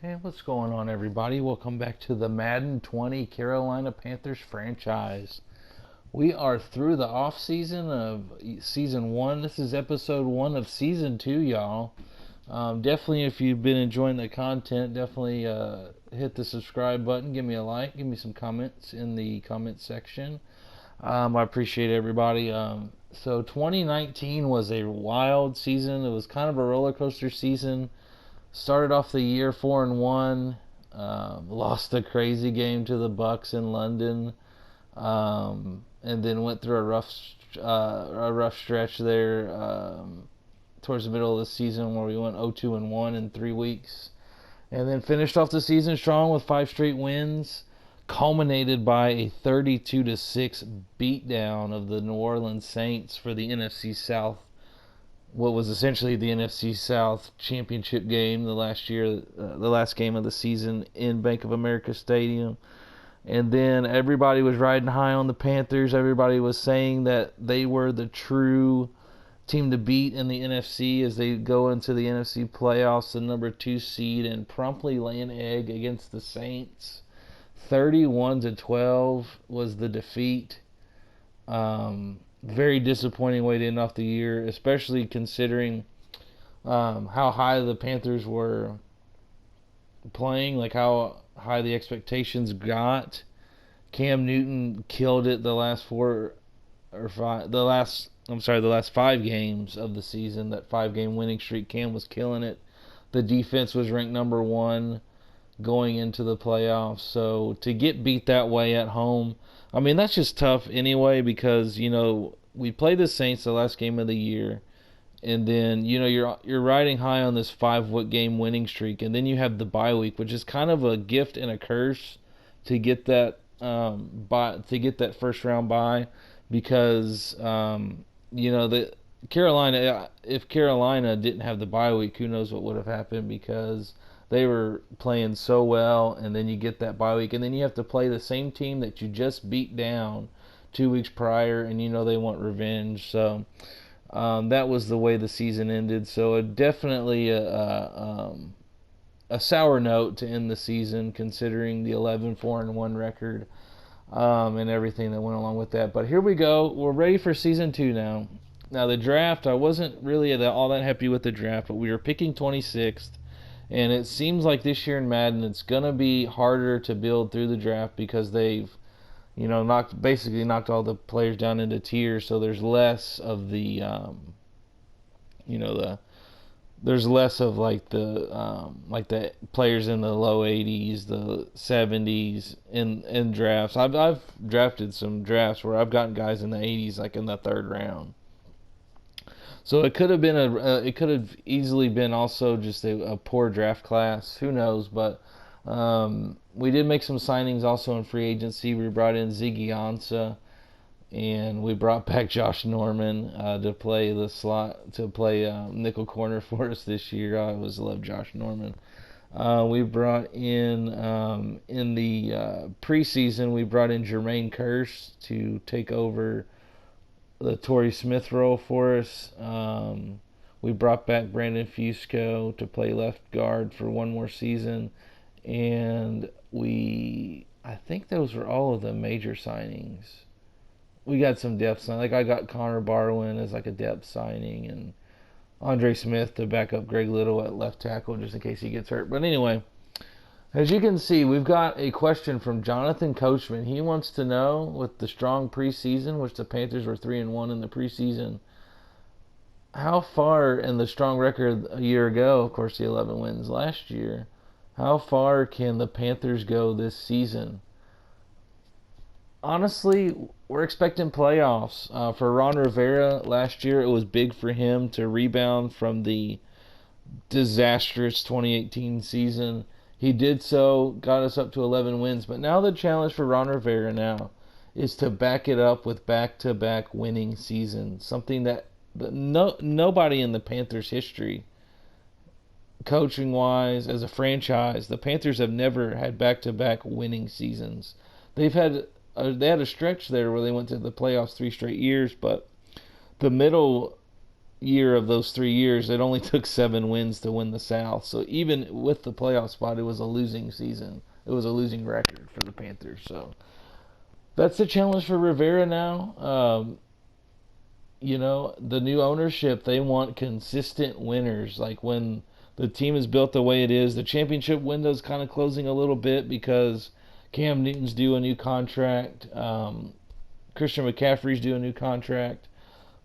Hey, what's going on, everybody? Welcome back to the Madden 20 Carolina Panthers franchise. We are through the off season of season one. This is episode one of season two, y'all. Definitely, if you've been enjoying the content, definitely hit the subscribe button, give me a like, give me some comments in the comment section. I appreciate everybody. So 2019 was a wild season. It was kind of a roller coaster season. Started off the year 4-1. Lost a crazy game to the Bucks in London, and then went through a rough stretch there towards the middle of the season where we went 0-2-1 in 3 weeks, and then finished off the season strong with five straight wins, culminated by a 32-6 beatdown of the New Orleans Saints for the NFC South, what was essentially the NFC South championship game the last game of the season in Bank of America Stadium. And then everybody was riding high on the Panthers. Everybody was saying that they were the true team to beat in the NFC as they go into the NFC playoffs, the number 2 seed, and promptly lay an egg against the Saints. 31-12 was the defeat. Very disappointing way to end off the year, especially considering how high the Panthers were playing, like how high the expectations got. Cam Newton killed it the last the last 5 games of the season. That 5 game winning streak, Cam was killing it. The defense was ranked number one going into the playoffs. So to get beat that way at home, I mean, that's just tough anyway because, we played the Saints the last game of the year, and then, you're riding high on this 5 game winning streak, and then you have the bye week, which is kind of a gift and a curse to get that first round bye because the Carolina, if Carolina didn't have the bye week, who knows what would have happened because they were playing so well, and then you get that bye week, and then you have to play the same team that you just beat down 2 weeks prior, and they want revenge. So that was the way the season ended. So definitely a sour note to end the season, considering the 11-4-1 record and everything that went along with that. But here we go. We're ready for season two now. Now the draft, I wasn't really all that happy with the draft, but we were picking 26th. And it seems like this year in Madden, it's gonna be harder to build through the draft because they've, knocked all the players down into tiers. So there's less of there's less of like the players in the low 80s, the 70s in drafts. I've drafted some drafts where I've gotten guys in the 80s, like in the third round. So it could have easily been also just a poor draft class. Who knows? But we did make some signings also in free agency. We brought in Ziggy Ansah, and we brought back Josh Norman to play the slot, to play nickel corner for us this year. I always love Josh Norman. We brought in the preseason. We brought in Jermaine Kearse to take over the Torrey Smith role for us. We brought back Brandon Fusco to play left guard for one more season, and I think those were all of the major signings. We got some depth signing, like I got Connor Barwin as like a depth signing, and Andre Smith to back up Greg Little at left tackle just in case he gets hurt. But anyway, as you can see, we've got a question from Jonathan Coachman. He wants to know, with the strong preseason, which the Panthers were 3-1 in the preseason, how far in the strong record a year ago, of course the 11 wins last year, how far can the Panthers go this season? Honestly, we're expecting playoffs. For Ron Rivera last year, it was big for him to rebound from the disastrous 2018 season. He did so, got us up to 11 wins. But now the challenge for Ron Rivera now is to back it up with back-to-back winning seasons. Something that nobody in the Panthers' history, coaching-wise, as a franchise, the Panthers have never had back-to-back winning seasons. They had a stretch there where they went to the playoffs 3 straight years, but the middle year of those 3 years, it only took 7 wins to win the South. So even with the playoff spot, it was a losing season. It was a losing record for the Panthers. So that's the challenge for Rivera now. The new ownership, they want consistent winners. Like when the team is built the way it is, the championship window is kind of closing a little bit because Cam Newton's due a new contract. Christian McCaffrey's due a new contract.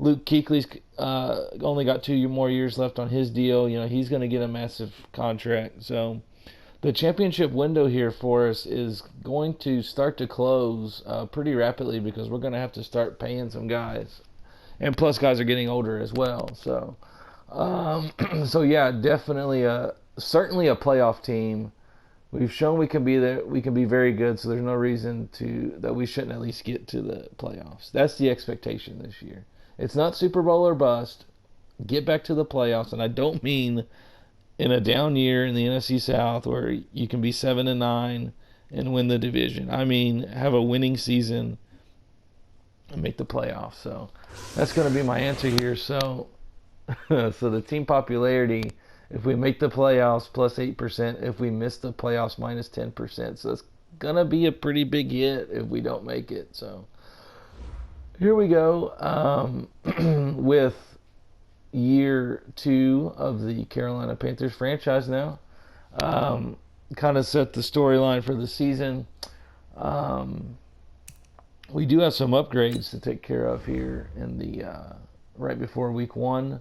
Luke Kuechly's only got 2 more years left on his deal. He's going to get a massive contract. So the championship window here for us is going to start to close pretty rapidly because we're going to have to start paying some guys. And plus, guys are getting older as well. So, definitely, certainly a playoff team. We've shown we can be there. We can be very good. So there's no reason that we shouldn't at least get to the playoffs. That's the expectation this year. It's not Super Bowl or bust. Get back to the playoffs, and I don't mean in a down year in the NFC South where you can be 7-9 and win the division. I mean, have a winning season and make the playoffs. So that's going to be my answer here. So the team popularity, if we make the playoffs, plus 8%. If we miss the playoffs, minus 10%. So it's going to be a pretty big hit if we don't make it. So here we go with year 2 of the Carolina Panthers franchise now. Kind of set the storyline for the season. We do have some upgrades to take care of here in the right before week 1,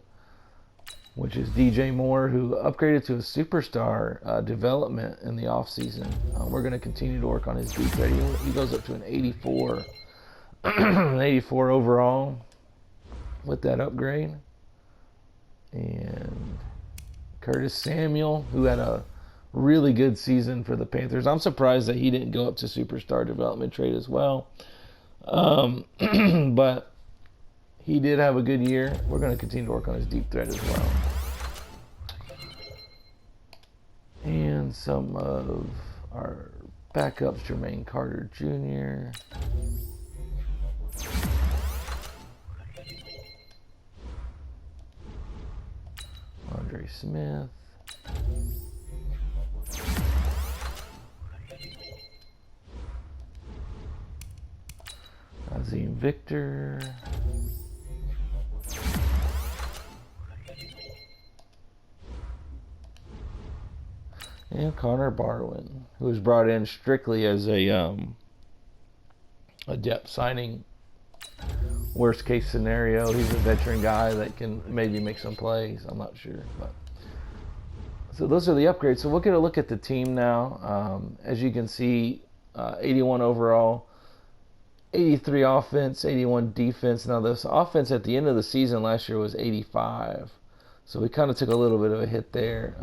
which is DJ Moore, who upgraded to a superstar development in the offseason. We're going to continue to work on his deep threat. He goes up to an 84. An 84 overall with that upgrade. And Curtis Samuel, who had a really good season for the Panthers. I'm surprised that he didn't go up to superstar development trade as well. But he did have a good year. We're going to continue to work on his deep threat as well. And some of our backups, Jermaine Carter Jr., Andre Smith, Azim Victor, and Connor Barwin, who was brought in strictly as a depth signing. Worst case scenario, he's a veteran guy that can maybe make some plays. I'm not sure, but so those are the upgrades. So we'll get a look at the team now. As you can see, 81 overall, 83 offense, 81 defense. Now this offense at the end of the season last year was 85, so we kind of took a little bit of a hit there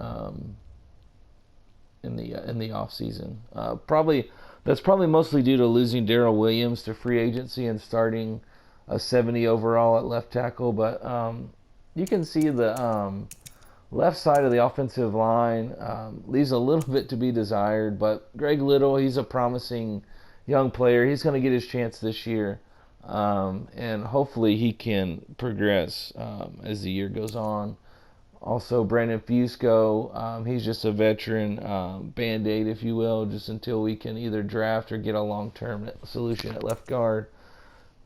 in the off season. That's probably mostly due to losing Darrell Williams to free agency and starting a 70 overall at left tackle. But you can see the left side of the offensive line leaves a little bit to be desired. But Greg Little, he's a promising young player. He's going to get his chance this year. And hopefully he can progress as the year goes on. Also, Brandon Fusco, he's just a veteran Band-Aid, if you will, just until we can either draft or get a long-term solution at left guard.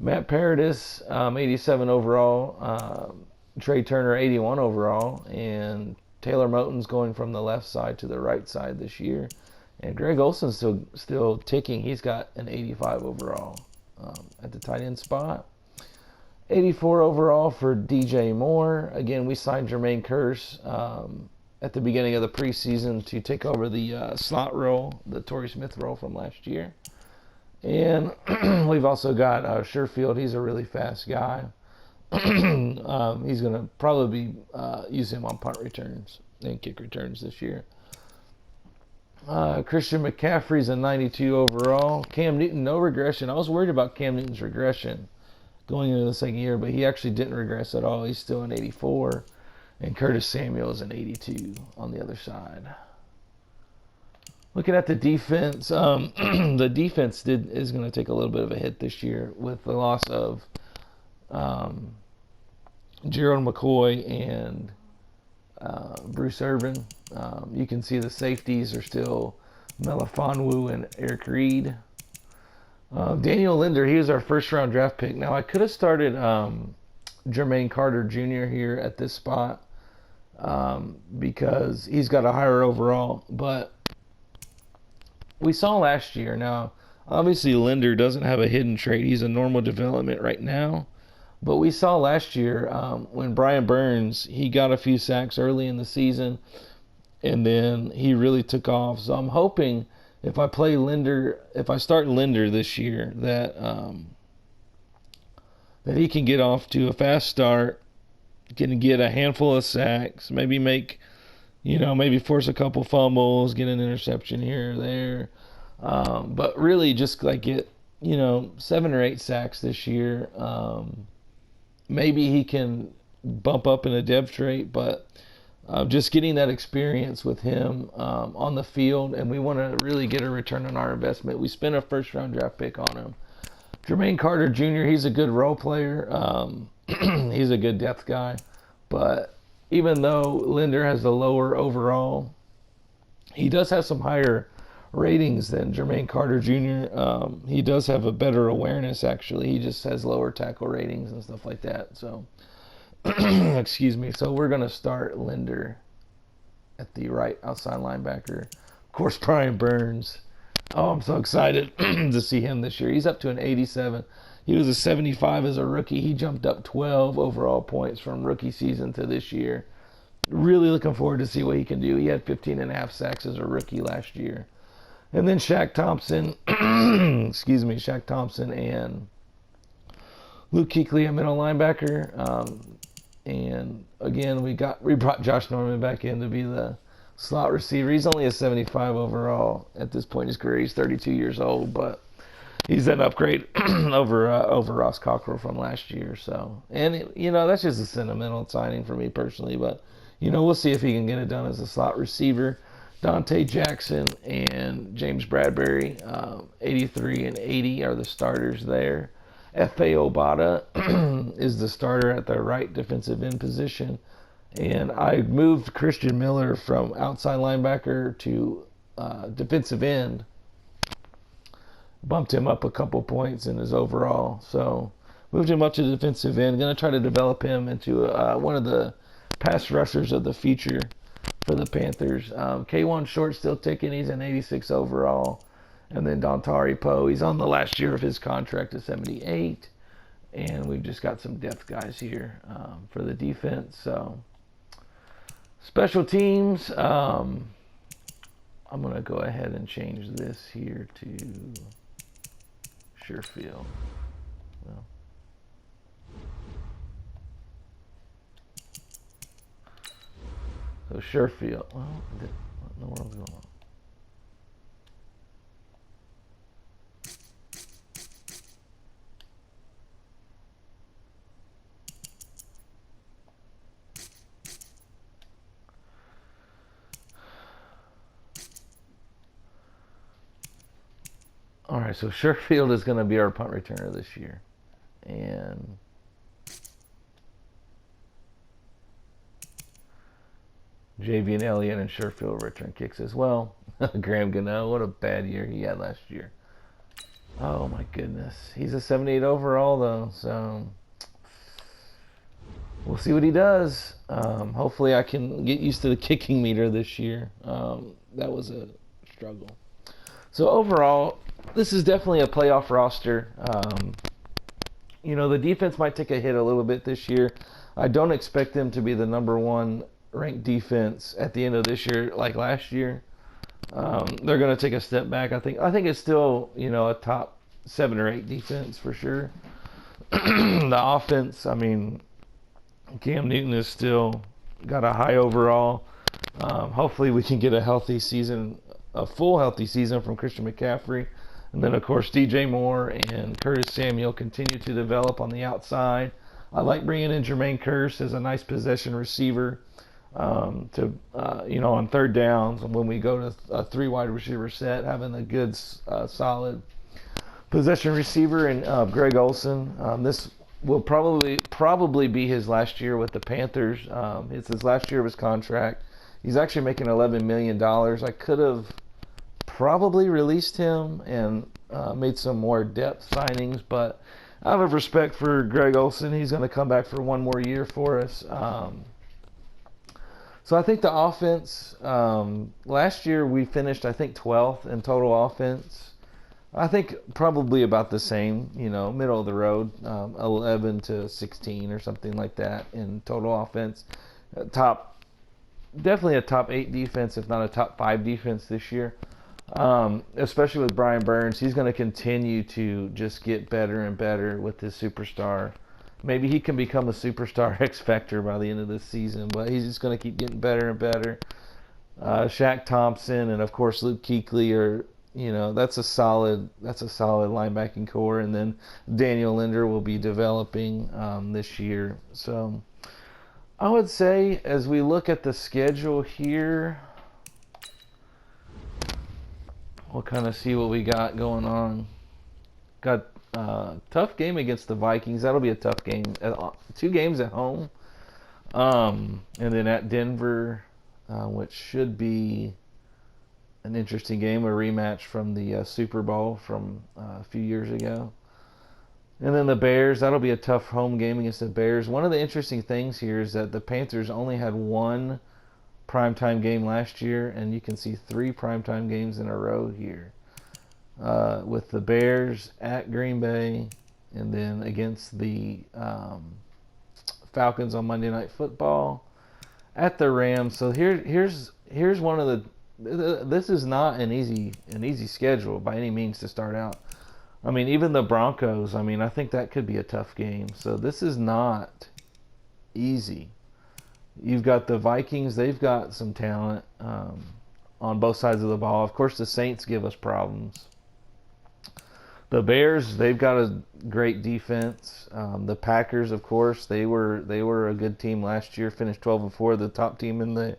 Matt Paradis, 87 overall. Trey Turner, 81 overall. And Taylor Moton's going from the left side to the right side this year. And Greg Olson's still ticking. He's got an 85 overall at the tight end spot. 84 overall for DJ Moore. Again, we signed Jermaine Kearse at the beginning of the preseason to take over the slot role, the Torrey Smith role from last year. And we've also got Sherfield. He's a really fast guy. He's going to probably use him on punt returns and kick returns this year. Christian McCaffrey's a 92 overall. Cam Newton, no regression. I was worried about Cam Newton's regression going into the second year, but he actually didn't regress at all. He's still an 84. And Curtis Samuel is an 82 on the other side. Looking at the defense, the defense is going to take a little bit of a hit this year with the loss of Gerald McCoy and Bruce Irvin. You can see the safeties are still Melifonwu and Eric Reed. Daniel Linder, he was our first round draft pick. Now, I could have started Jermaine Carter Jr. here at this spot because he's got a higher overall. But we saw last year. Now, obviously, Linder doesn't have a hidden trait. He's a normal development right now. But we saw last year when Brian Burns, he got a few sacks early in the season, and then he really took off. So I'm hoping if I start Linder this year, that he can get off to a fast start, can get a handful of sacks, maybe force a couple fumbles, get an interception here or there, but really just like get 7 or 8 sacks this year. Maybe he can bump up in a depth trait, but just getting that experience with him on the field, and we want to really get a return on our investment. We spent a first-round draft pick on him. Jermaine Carter Jr., he's a good role player. He's a good depth guy. But even though Linder has the lower overall, he does have some higher ratings than Jermaine Carter Jr. He does have a better awareness, actually. He just has lower tackle ratings and stuff like that. So, excuse me. So we're going to start Linder at the right outside linebacker. Of course, Brian Burns. Oh, I'm so excited to see him this year. He's up to an 87. He was a 75 as a rookie. He jumped up 12 overall points from rookie season to this year. Really looking forward to see what he can do. He had 15 and a half sacks as a rookie last year. And then Shaq Thompson, Shaq Thompson and Luke Kuechly, a middle linebacker. And again, we brought Josh Norman back in to be the slot receiver. He's only a 75 overall at this point in his career. He's 32 years old, but he's an upgrade over Ross Cockrell from last year. So, and that's just a sentimental signing for me personally, but we'll see if he can get it done as a slot receiver. Dante Jackson and James Bradbury, 83 and 80 are the starters there. F.A. Obata is the starter at the right defensive end position. And I moved Christian Miller from outside linebacker to defensive end. Bumped him up a couple points in his overall. So moved him up to defensive end. Going to try to develop him into one of the pass rushers of the future for the Panthers. K1 Short still ticking. He's an 86 overall. And then Dontari Poe, he's on the last year of his contract at 78. And we've just got some depth guys here for the defense. So special teams. I'm going to go ahead and change this here to Sherfield. Well, so Sherfield. Well, what in the world's going on? All right, so Sherfield is going to be our punt returner this year. And Javian Elliott and Sherfield return kicks as well. Graham Gano, what a bad year he had last year. Oh, my goodness. He's a 78 overall, though, so we'll see what he does. Hopefully I can get used to the kicking meter this year. That was a struggle. So overall, this is definitely a playoff roster. The defense might take a hit a little bit this year. I don't expect them to be the number one ranked defense at the end of this year like last year. They're going to take a step back. I think it's still, a top 7 or 8 defense for sure. The offense, Cam Newton is still got a high overall. Hopefully we can get a full healthy season from Christian McCaffrey. And then, of course, DJ Moore and Curtis Samuel continue to develop on the outside. I like bringing in Jermaine Kearse as a nice possession receiver on third downs. And when we go to a 3 wide receiver set, having a good, solid possession receiver and Greg Olsen. This will probably be his last year with the Panthers. It's his last year of his contract. He's actually making $11 million. I could have probably released him and made some more depth signings, but out of respect for Greg Olsen, he's going to come back for one more year for us. So I think the offense, last year we finished, I think, 12th in total offense. I think probably about the same, middle of the road, 11 to 16 or something like that in total offense. Definitely a top 8 defense, if not a top 5 defense this year. Especially with Brian Burns, he's going to continue to just get better and better with his superstar. Maybe he can become a superstar X Factor by the end of this season, but he's just going to keep getting better and better. Shaq Thompson and of course Luke Kuechly are, that's a solid linebacking core, and then Daniel Linder will be developing this year. So I would say as we look at the schedule here, we'll kind of see what we got going on. Got tough game against the Vikings. That'll be a tough game. 2 games at home, and then at Denver, which should be an interesting game, a rematch from the Super Bowl from a few years ago. And then the Bears, that'll be a tough home game against the Bears. One of the interesting things here is that the Panthers only had 1 primetime game last year, and you can see 3 primetime games in a row here. With the Bears at Green Bay, and then against the Falcons on Monday Night Football, at the Rams. So here's one of the. This is not an easy schedule by any means to start out. I mean, even the Broncos. I mean, I think that could be a tough game. So this is not easy. You've got the Vikings. They've got some talent on both sides of the ball. Of course, the Saints give us problems. The Bears, they've got a great defense. The Packers, of course, they were a good team last year. Finished 12-4, the top team in the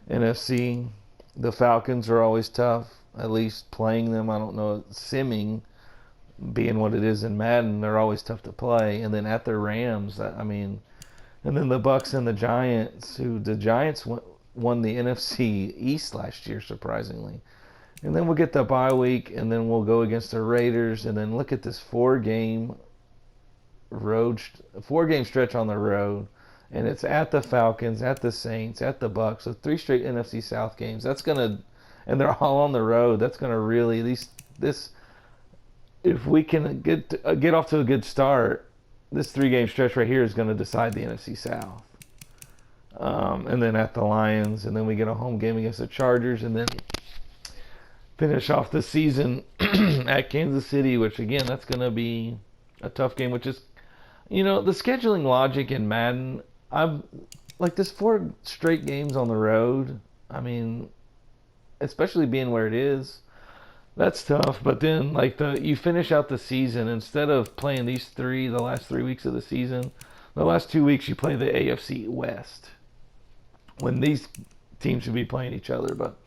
NFC. The Falcons are always tough. At least playing them, I don't know, simming being what it is in Madden, they're always tough to play. And then at the Rams, and then the Bucks and the Giants, the Giants won the NFC East last year, surprisingly. And then we'll get the bye week, and then we'll go against the Raiders, and then look at this 4-game stretch on the road, and it's at the Falcons, at the Saints, at the Bucks, so 3 straight NFC South games. And they're all on the road. That's gonna really, at least this, if we can get off to a good start, this 3-game stretch right here is going to decide the NFC South. And then at the Lions, and then we get a home game against the Chargers, and then finish off the season at Kansas City, which again, that's going to be a tough game, which is, the scheduling logic in Madden, I'm like this 4 straight games on the road. I mean, especially being where it is, that's tough. But then you finish out the season, instead of playing the last 3 weeks of the season, the last 2 weeks you play the AFC West, when these teams should be playing each other. But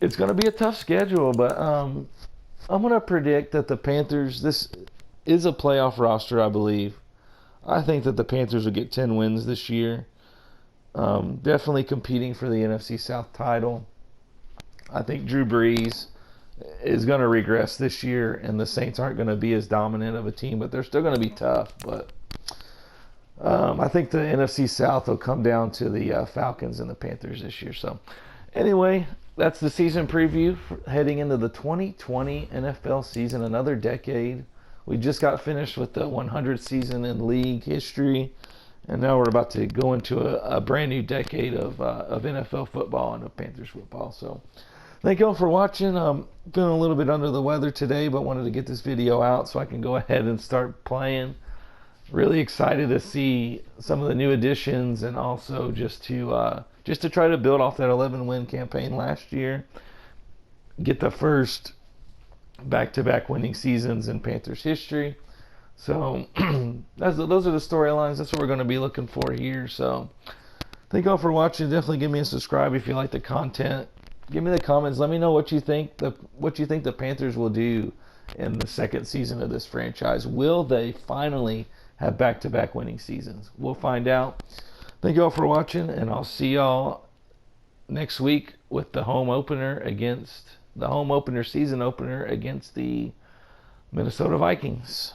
it's going to be a tough schedule. But I'm going to predict that the Panthers, this is a playoff roster, I believe. I think that the Panthers will get 10 wins this year. Definitely competing for the NFC South title. I think Drew Brees is going to regress this year, and the Saints aren't going to be as dominant of a team, but they're still going to be tough. But I think the NFC South will come down to the Falcons and the Panthers this year. So anyway, that's the season preview heading into the 2020 NFL season, another decade. We just got finished with the 100th season in league history, and now we're about to go into a brand new decade of NFL football and of Panthers football. So thank you all for watching. I'm feeling a little bit under the weather today, but wanted to get this video out so I can go ahead and start playing. Really excited to see some of the new additions, and also just to try to build off that 11-win campaign last year. Get the first back-to-back winning seasons in Panthers history. So those are the storylines. That's what we're going to be looking for here. So thank you all for watching. Definitely give me a subscribe if you like the content. Give me the comments. Let me know what you think the Panthers will do in the second season of this franchise. Will they finally have back-to-back winning seasons? We'll find out. Thank you all for watching, and I'll see y'all next week with the home opener season opener against the Minnesota Vikings.